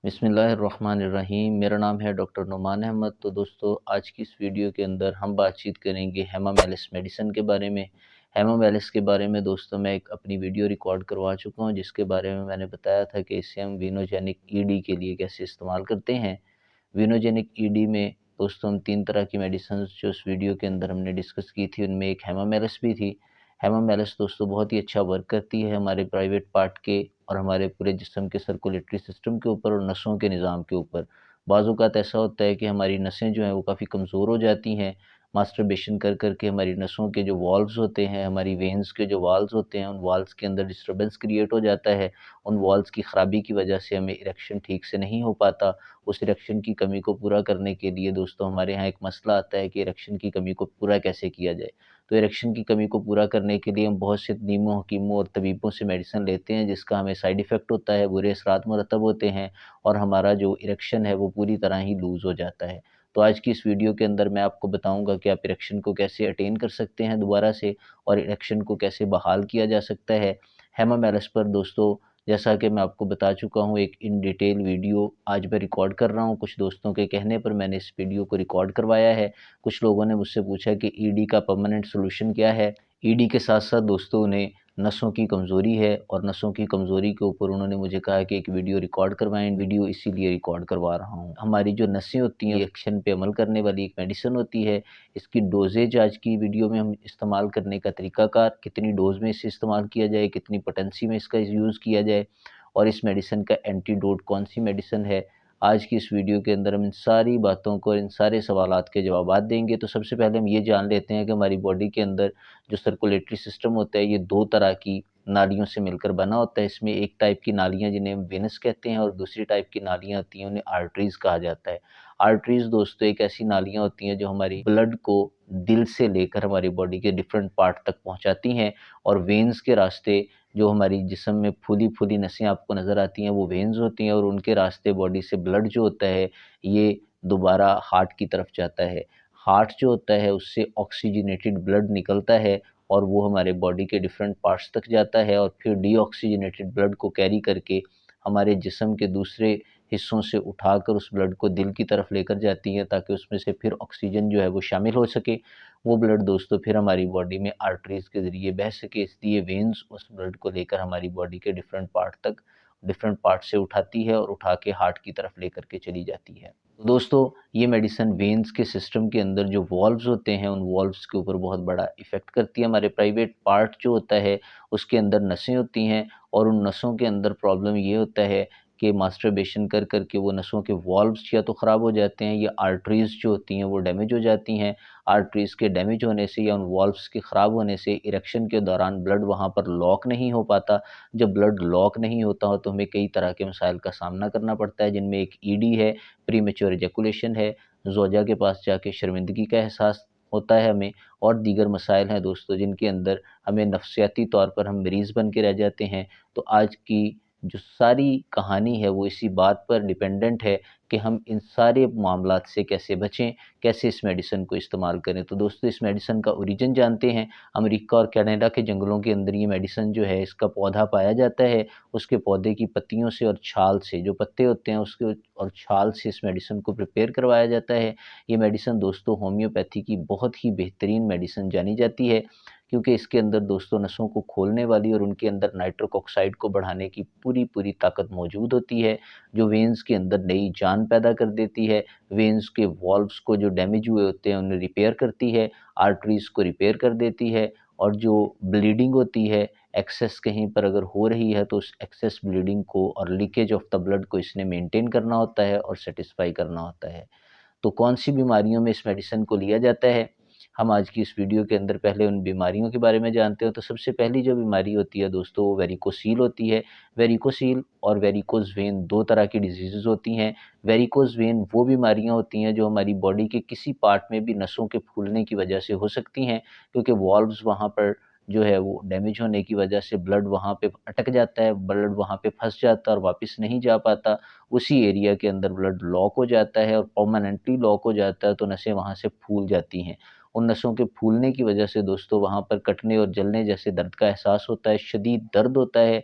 बिस्मिल्लाहिर्रहमानिर्रहीम। मेरा नाम है डॉक्टर नुमान अहमद। तो दोस्तों, आज की इस वीडियो के अंदर हम बातचीत करेंगे हेमामेलिस मेडिसिन के बारे में। हेमामेलिस के बारे में दोस्तों मैं एक अपनी वीडियो रिकॉर्ड करवा चुका हूं, जिसके बारे में मैंने बताया था कि इसे हम वीनोजेनिक ईडी के लिए कैसे इस्तेमाल करते हैं। वीनोजेनिक ईडी में दोस्तों हम 3 तरह की मेडिसिन जो उस वीडियो के अंदर हमने डिस्कस की थी, उनमें एक हेमामेलिस भी थी। हेमामेलिस दोस्तों बहुत ही अच्छा वर्क करती है हमारे प्राइवेट पार्ट के और हमारे पूरे जिस्म के सर्कुलेटरी सिस्टम के ऊपर और नसों के निज़ाम के ऊपर। बाज़ औक़ात ऐसा होता है कि हमारी नसें जो हैं वो काफ़ी कमज़ोर हो जाती हैं। मास्टरबेशन कर कर के हमारी नसों के जो वॉल्व्स होते हैं, हमारी वेन्स के जो वाल्व्स होते हैं, उन वाल्व्स के अंदर डिस्टर्बेंस क्रिएट हो जाता है। उन वाल्व्स की ख़राबी की वजह से हमें इरेक्शन ठीक से नहीं हो पाता। उस इरेक्शन की कमी को पूरा करने के लिए दोस्तों हमारे यहाँ एक मसला आता है कि इरेक्शन की कमी को पूरा कैसे किया जाए। तो इरेक्शन की कमी को पूरा करने के लिए हम बहुत से नीमों, हकीमों और तबीबों से मेडिसिन लेते हैं, जिसका हमें साइड इफ़ेक्ट होता है, बुरे असरात मुरतब होते हैं और हमारा जो इरेक्शन है वो पूरी तरह ही लूज़ हो जाता है। तो आज की इस वीडियो के अंदर मैं आपको बताऊंगा कि आप इरेक्शन को कैसे अटेन कर सकते हैं दोबारा से और इरेक्शन को कैसे बहाल किया जा सकता है। हेमामेलिस पर दोस्तों जैसा कि मैं आपको बता चुका हूँ, एक इन डिटेल वीडियो आज मैं रिकॉर्ड कर रहा हूँ। कुछ दोस्तों के कहने पर मैंने इस वीडियो को रिकॉर्ड करवाया है। कुछ लोगों ने मुझसे पूछा कि ईडी का परमानेंट सॉल्यूशन क्या है। ईडी के साथ साथ दोस्तों उन्हें नसों की कमज़ोरी है और नसों की कमज़ोरी के ऊपर उन्होंने मुझे कहा कि एक वीडियो रिकॉर्ड करवाएं। वीडियो इसीलिए रिकॉर्ड करवा रहा हूँ। हमारी जो नसें होती हैं, एक्शन पे अमल करने वाली एक मेडिसिन होती है। इसकी डोजेज आज की वीडियो में हम इस्तेमाल करने का तरीक़ाकार, कितनी डोज़ में इसे इस्तेमाल किया जाए, कितनी पोटेंसी में इसका यूज़ किया जाए और इस मेडिसिन का एंटीडोट कौन सी मेडिसिन है, आज की इस वीडियो के अंदर हम इन सारी बातों को, इन सारे सवालात के जवाबात देंगे। तो सबसे पहले हम ये जान लेते हैं कि हमारी बॉडी के अंदर जो सर्कुलेटरी सिस्टम होता है, ये 2 तरह की नालियों से मिलकर बना होता है। इसमें एक टाइप की नालियाँ जिन्हें हम वेनस कहते हैं और दूसरी टाइप की नालियाँ होती हैं, उन्हें आर्टरीज़ कहा जाता है। आर्टरीज़ दोस्तों एक ऐसी नालियाँ होती हैं जो हमारी ब्लड को दिल से लेकर हमारी बॉडी के डिफरेंट पार्ट तक पहुँचाती हैं और वेन्स के रास्ते जो हमारी जिस्म में फूली-फूली नसें आपको नज़र आती हैं, वो वेन्स होती हैं और उनके रास्ते बॉडी से ब्लड जो होता है, ये दोबारा हार्ट की तरफ जाता है। हार्ट जो होता है उससे ऑक्सीजनेटेड ब्लड निकलता है और वो हमारे बॉडी के डिफरेंट पार्ट्स तक जाता है और फिर डीऑक्सीजनेटेड ब्लड को कैरी करके हमारे जिस्म के दूसरे हिस्सों से उठाकर उस ब्लड को दिल की तरफ लेकर जाती है, ताकि उसमें से फिर ऑक्सीजन जो है वो शामिल हो सके। वो ब्लड दोस्तों फिर हमारी बॉडी में आर्टरीज़ के ज़रिए बह सके, इसलिए वेन्स उस ब्लड को लेकर हमारी बॉडी के डिफरेंट पार्ट तक, डिफरेंट पार्ट से उठाती है और उठा के हार्ट की तरफ लेकर के चली जाती है। तो दोस्तों ये मेडिसिन वेन्स के सिस्टम के अंदर जो वॉल्व्स होते हैं, उन वॉल्व्स के ऊपर बहुत बड़ा इफ़ेक्ट करती है। हमारे प्राइवेट पार्ट जो होता है उसके अंदर नसें होती हैं और उन नसों के अंदर प्रॉब्लम ये होता है कि मास्टरबेशन कर कर के वो नसों के वॉल्व्स या तो ख़राब हो जाते हैं या आर्टरीज़ जो होती हैं वो डैमेज हो जाती हैं। आर्टरीज़ के डैमेज होने से या उन वॉल्व्स के ख़राब होने से इरेक्शन के दौरान ब्लड वहाँ पर लॉक नहीं हो पाता। जब ब्लड लॉक नहीं होता हो तो हमें कई तरह के मसाइल का सामना करना पड़ता है, जिनमें एक ईडी है, प्रीमेच्योर इजैकुलेशन है, ज़ौजा के पास जाके शर्मिंदगी का एहसास होता है हमें, और दीगर मसाइल हैं दोस्तों जिनके अंदर हमें नफ्सियाती तौर पर हम मरीज़ बन के रह जाते हैं। तो आज की जो सारी कहानी है वो इसी बात पर डिपेंडेंट है कि हम इन सारे मामलात से कैसे बचें, कैसे इस मेडिसिन को इस्तेमाल करें। तो दोस्तों इस मेडिसिन का ओरिजिन जानते हैं। अमेरिका और कनाडा के जंगलों के अंदर ये मेडिसिन जो है, इसका पौधा पाया जाता है। उसके पौधे की पत्तियों से और छाल से, जो पत्ते होते हैं उसके और छाल से इस मेडिसिन को प्रिपेयर करवाया जाता है। ये मेडिसिन दोस्तों होम्योपैथी की बहुत ही बेहतरीन मेडिसिन जानी जाती है, क्योंकि इसके अंदर दोस्तों नसों को खोलने वाली और उनके अंदर नाइट्रिक ऑक्साइड को बढ़ाने की पूरी ताकत मौजूद होती है, जो वेन्स के अंदर नई जान पैदा कर देती है। वेन्स के वॉल्व्स को जो डैमेज हुए होते हैं उन्हें रिपेयर करती है, आर्टरीज़ को रिपेयर कर देती है और जो ब्लीडिंग होती है, एक्सेस कहीं पर अगर हो रही है तो उस एक्सेस ब्लीडिंग को और लीकेज ऑफ द ब्लड को इसने मेंटेन करना होता है और सेटिस्फाई करना होता है। तो कौन सी बीमारियों में इस मेडिसिन को लिया जाता है, हम आज की इस वीडियो के अंदर पहले उन बीमारियों के बारे में जानते हैं। तो सबसे पहली जो बीमारी होती है दोस्तों वो वेरिकोसील होती है। वेरिकोसील और वेरिकोज वेन 2 तरह की डिजीज़ेज़ होती हैं। वेरिकोज वेन वो बीमारियां होती हैं जो हमारी बॉडी के किसी पार्ट में भी नसों के फूलने की वजह से हो सकती हैं, क्योंकि वॉल्व्स वहाँ पर जो है वो डैमेज होने की वजह से ब्लड वहाँ पे अटक जाता है, ब्लड वहाँ पे फंस जाता है और वापस नहीं जा पाता। उसी एरिया के अंदर ब्लड लॉक हो जाता है और परमानेंटली लॉक हो जाता है, तो नसें वहाँ से फूल जाती हैं। उन नसों के फूलने की वजह से दोस्तों वहाँ पर कटने और जलने जैसे दर्द का एहसास होता है, शदीद दर्द होता है।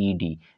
ED،